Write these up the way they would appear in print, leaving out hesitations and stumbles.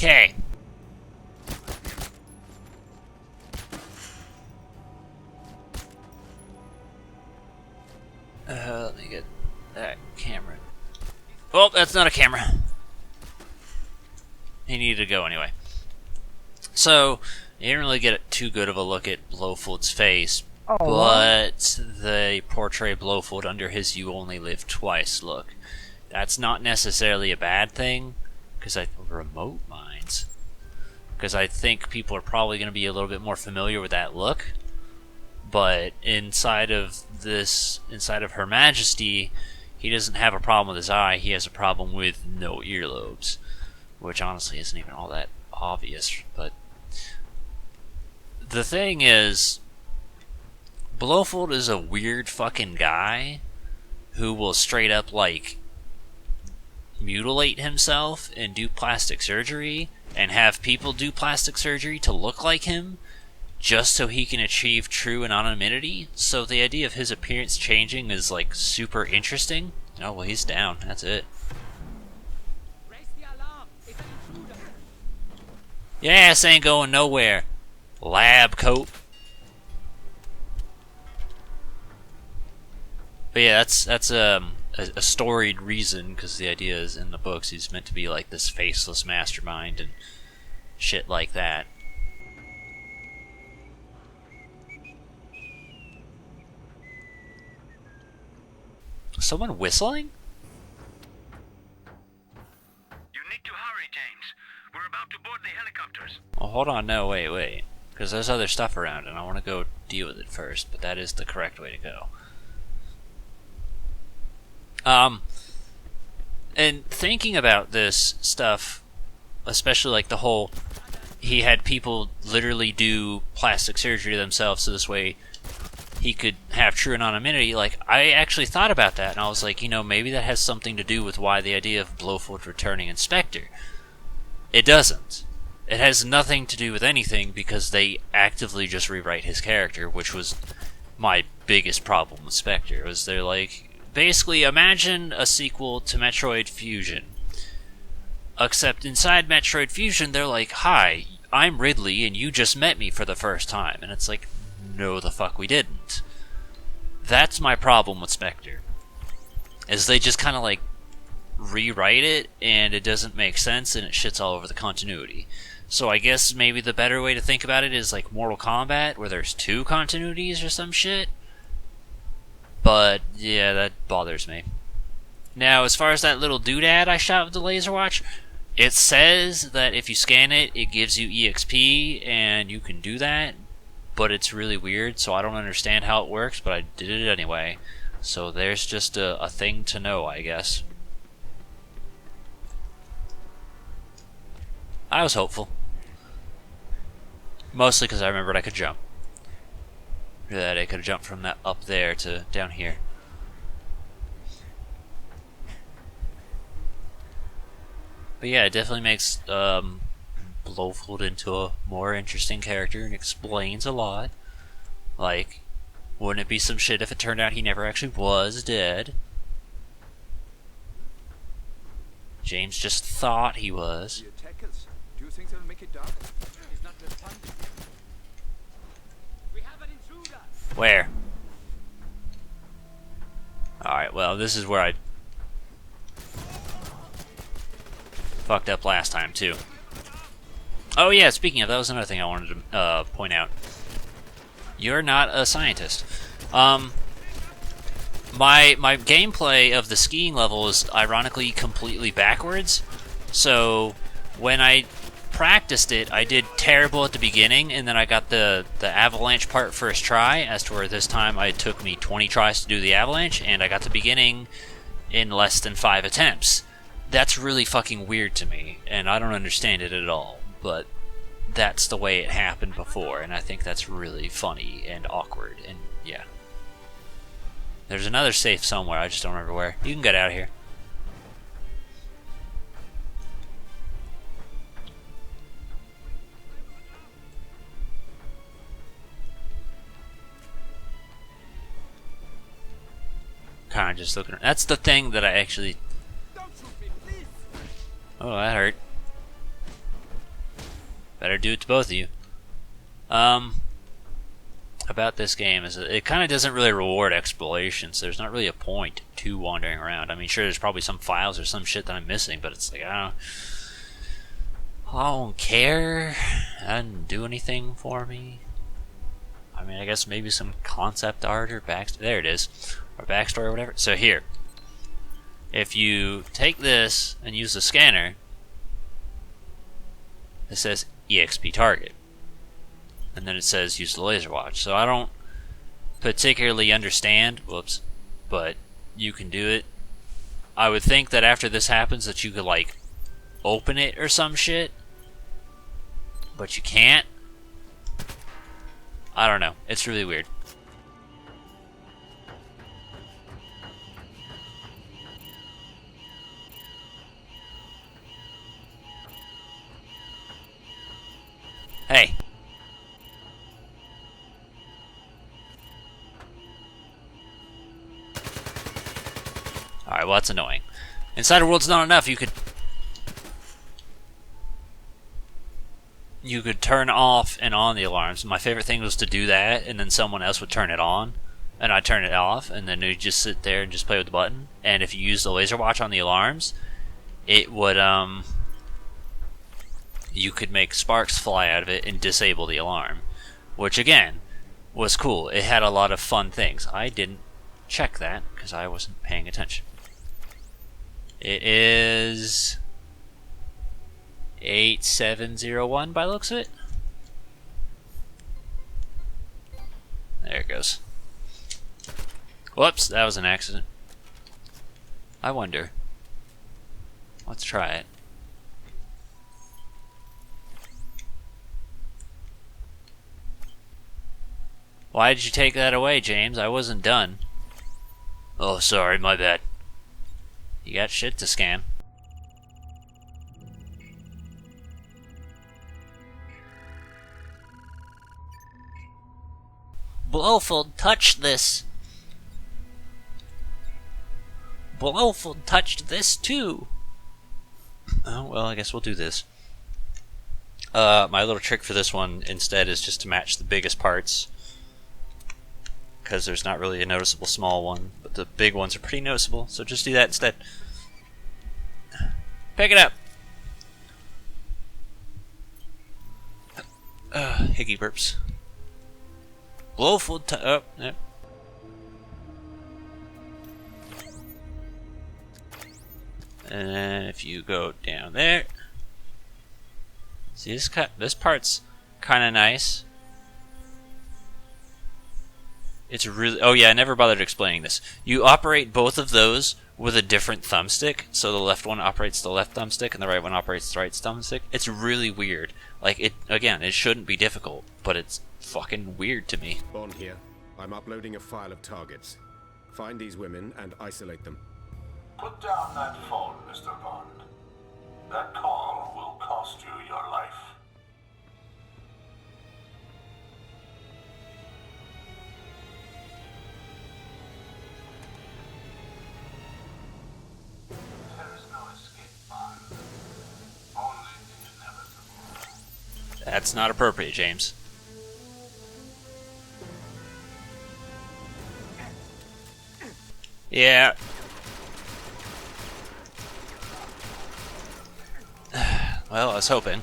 Okay. Let me get that camera. Oh, that's not a camera. He needed to go anyway. So, you didn't really get too good of a look at Blofeld's face, but they portray Blofeld under his "you only live twice" look. That's not necessarily a bad thing, because remote mines. Because I think people are probably going to be a little bit more familiar with that look. But inside of Her Majesty, he doesn't have a problem with his eye. He has a problem with no earlobes, which honestly isn't even all that obvious. But the thing is, Blofeld is a weird fucking guy who will straight up like mutilate himself and do plastic surgery and have people do plastic surgery to look like him just so he can achieve true anonymity. So the idea of his appearance changing is like super interesting. Oh well, he's down. That's it. Yeah, this ain't going nowhere. Lab coat. But yeah, that's a storied reason, because the idea is in the books he's meant to be like this faceless mastermind and shit like that. Someone whistling? You need to hurry, James. We're about to board the helicopters. Oh, hold on, no, wait. Because there's other stuff around, and I want to go deal with it first, but that is the correct way to go. And thinking about this stuff, especially like the whole, he had people literally do plastic surgery to themselves so this way he could have true anonymity, like, I actually thought about that, and I was like, maybe that has something to do with why the idea of Blofeld returning Inspector. It doesn't. It has nothing to do with anything, because they actively just rewrite his character, which was my biggest problem with Spectre, was they're like, basically, imagine a sequel to Metroid Fusion. Except inside Metroid Fusion, they're like, hi, I'm Ridley, and you just met me for the first time. And it's like, no the fuck we didn't. That's my problem with Spectre. Is they just kind of like rewrite it, and it doesn't make sense, and it shits all over the continuity. So I guess maybe the better way to think about it is like Mortal Kombat, where there's two continuities or some shit. But, yeah, that bothers me. Now, as far as that little doodad I shot with the laser watch, it says that if you scan it, it gives you EXP, and you can do that, but it's really weird, so I don't understand how it works, but I did it anyway. So there's just a thing to know, I guess. I was hopeful. Mostly because I remembered I could jump. That I could have jumped from that up there to down here. But yeah, it definitely makes Blofeld into a more interesting character and explains a lot. Like, wouldn't it be some shit if it turned out he never actually was dead? James just thought he was. The attackers. Do you think they'll make it dark? It's not the fun. We have an intruder. Where? Alright, well, this is where I fucked up last time, too. Oh yeah, speaking of, that was another thing I wanted to point out. You're not a scientist. My gameplay of the skiing level is ironically completely backwards. So when I practiced it, I did terrible at the beginning, and then I got the avalanche part first try, as to where this time it took me 20 tries to do the avalanche, and I got the beginning in less than 5 attempts. That's really fucking weird to me, and I don't understand it at all. But that's the way it happened before, and I think that's really funny and awkward, and yeah. There's another safe somewhere, I just don't remember where. You can get out of here. Kinda just looking. That's the thing that I actually. Oh, that hurt. Better do it to both of you. About this game is it kind of doesn't really reward exploration, so there's not really a point to wandering around. I mean, sure, there's probably some files or some shit that I'm missing, but it's like, I don't care. That didn't do anything for me. I mean, I guess maybe some concept art or backstory. There it is. Or backstory or whatever. So here, if you take this and use the scanner, it says EXP target. And then it says use the laser watch. So I don't particularly understand, whoops, but you can do it. I would think that after this happens that you could like open it or some shit, but you can't. I don't know. It's really weird. Hey. Alright, well that's annoying. Insider World's not enough, you could turn off and on the alarms. My favorite thing was to do that, and then someone else would turn it on, and I'd turn it off, and then you'd just sit there and just play with the button. And if you use the laser watch on the alarms, it would, you could make sparks fly out of it and disable the alarm. Which, again, was cool. It had a lot of fun things. I didn't check that, because I wasn't paying attention. It is 8701 by the looks of it. There it goes. Whoops, that was an accident. I wonder. Let's try it. Why did you take that away, James? I wasn't done. Oh, sorry, my bad. You got shit to scan. Blofeld touched this. Blofeld touched this too. Oh, well, I guess we'll do this. My little trick for this one instead is just to match the biggest parts, because there's not really a noticeable small one, but the big ones are pretty noticeable, so just do that instead. Pick it up! Higgy burps. Blowful oh, yep. And then if you go down there, see this part's kind of nice. It's really, oh yeah, I never bothered explaining this. You operate both of those with a different thumbstick, so the left one operates the left thumbstick and the right one operates the right thumbstick. It's really weird. Like, it again, it shouldn't be difficult, but it's fucking weird to me. Bond here. I'm uploading a file of targets. Find these women and isolate them. Put down that phone, Mr. Bond. That call will cost you your life. There is no escape, Bond. Only the inevitable. That's not appropriate, James. Yeah. Well, I was hoping.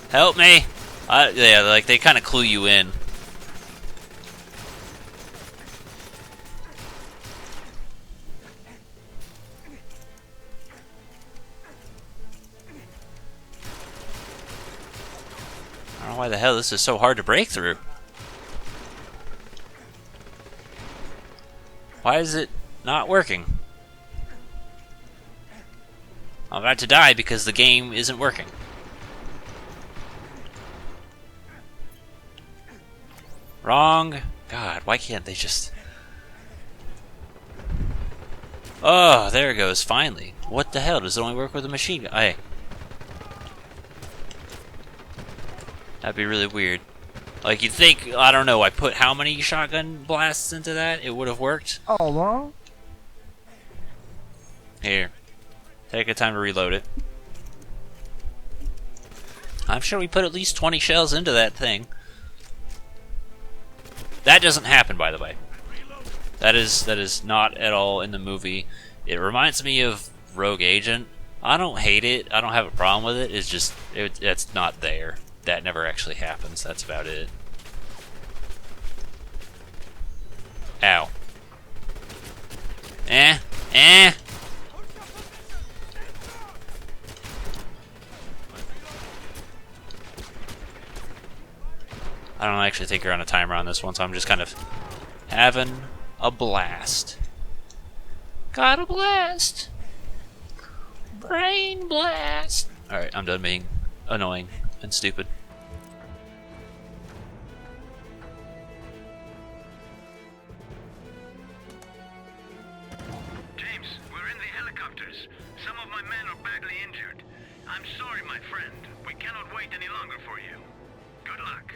Help me! Yeah, like they kind of clue you in. I don't know why the hell this is so hard to break through. Why is it not working? I'm about to die because the game isn't working. Wrong. God, why can't they just... Oh, there it goes, finally. What the hell? Does it only work with a machine gun? Hey. That'd be really weird. Like, you'd think, I don't know, I put how many shotgun blasts into that? It would have worked. Oh, well. Here. Take your time to reload it. I'm sure we put at least 20 shells into that thing. That doesn't happen, by the way. That is not at all in the movie. It reminds me of Rogue Agent. I don't hate it. I don't have a problem with it. It's just it's not there. That never actually happens. That's about it. Ow. Eh. I don't actually think you're on a timer on this one, so I'm just kind of having a blast. Got a blast! Brain blast! Alright, I'm done being annoying and stupid. James, we're in the helicopters. Some of my men are badly injured. I'm sorry, my friend. We cannot wait any longer for you. Good luck.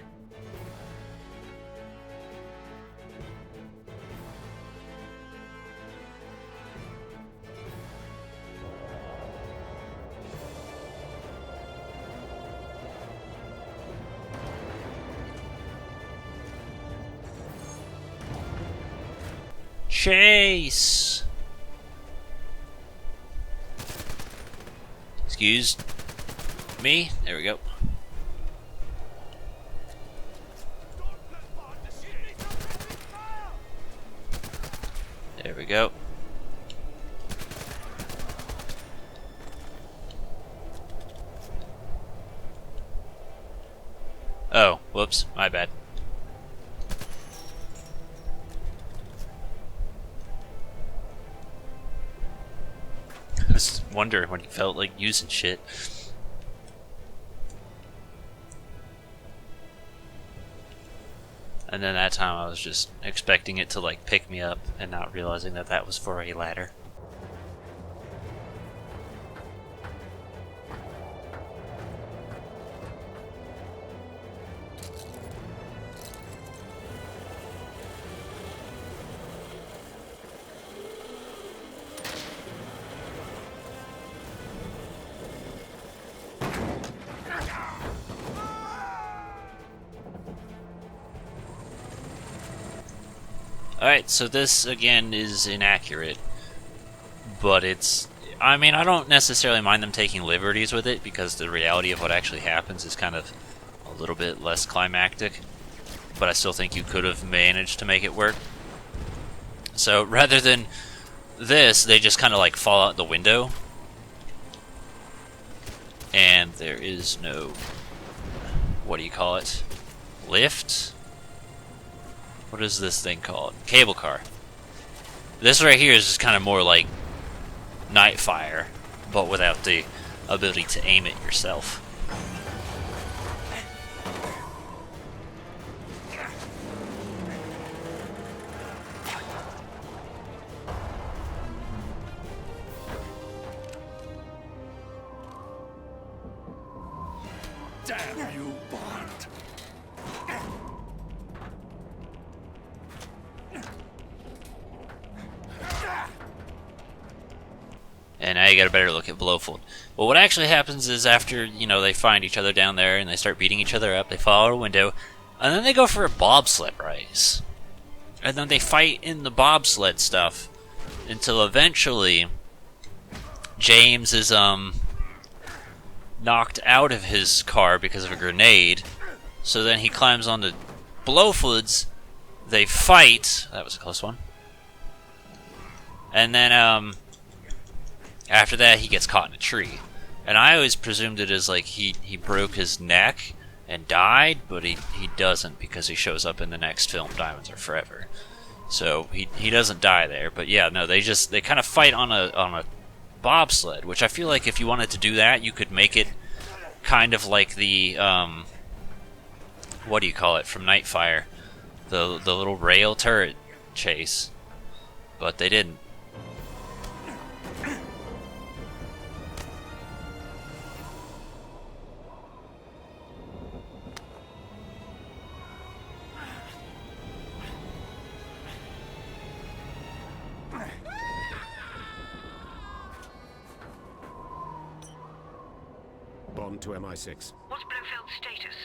Chase! Excuse me. There we go. There we go. Oh, whoops, my bad. I was wondering when you felt like using shit. And then that time I was just expecting it to like pick me up and not realizing that that was for a ladder. Alright, so this again is inaccurate, but I mean, I don't necessarily mind them taking liberties with it because the reality of what actually happens is kind of a little bit less climactic, but I still think you could have managed to make it work. So rather than this, they just kind of like fall out the window, and there is no, what do you call it, lift? What is this thing called? Cable car. This right here is just kind of more like Nightfire, but without the ability to aim it yourself. Damn you, Bond! And now you get a better look at Blofeld. Well, what actually happens is after, you know, they find each other down there and they start beating each other up, they fall out a window, and then they go for a bobsled race. And then they fight in the bobsled stuff until eventually James is knocked out of his car because of a grenade. So then he climbs onto Blofeld's. They fight. That was a close one. And then after that, he gets caught in a tree. And I always presumed it as like he broke his neck and died, but he doesn't because he shows up in the next film, Diamonds Are Forever. So he doesn't die there. But yeah, no, they kind of fight on a bobsled, which I feel like if you wanted to do that, you could make it kind of like the what do you call it from Nightfire, the little rail turret chase, but they didn't. Bond to MI6. What's Blofeld's status?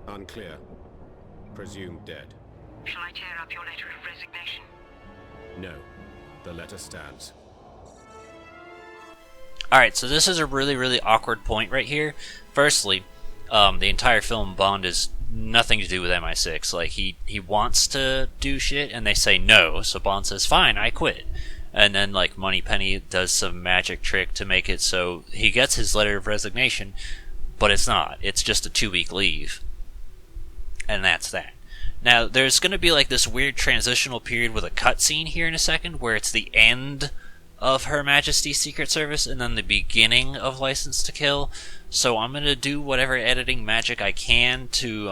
Unclear. Presumed dead. Shall I tear up your letter of resignation? No. The letter stands. Alright, so this is a really, really awkward point right here. Firstly, the entire film, Bond is nothing to do with MI6. Like, he wants to do shit, and they say no, so Bond says, fine, I quit. And then, like, Moneypenny does some magic trick to make it so he gets his letter of resignation, but it's not. It's just a 2-week leave. And that's that. Now, there's going to be, like, this weird transitional period with a cutscene here in a second, where it's the end of Her Majesty's Secret Service and then the beginning of License to Kill. So I'm going to do whatever editing magic I can to,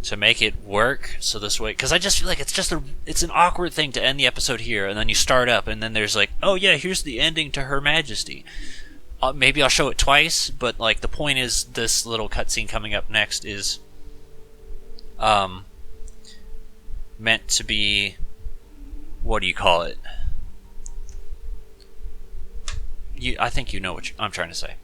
to make it work, so this way, because I just feel like it's an awkward thing to end the episode here, and then you start up, and then there's like, oh yeah, here's the ending to Her Majesty. Maybe I'll show it twice, but like the point is, this little cutscene coming up next is meant to be, I think you know what I'm trying to say.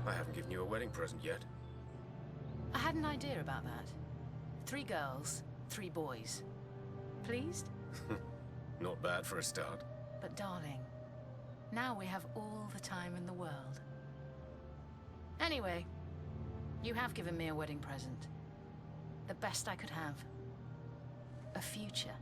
I haven't given you a wedding present yet. I had an idea about that. 3 girls, 3 boys. Pleased? Not bad for a start. But darling, now we have all the time in the world. Anyway, you have given me a wedding present. The best I could have. A future.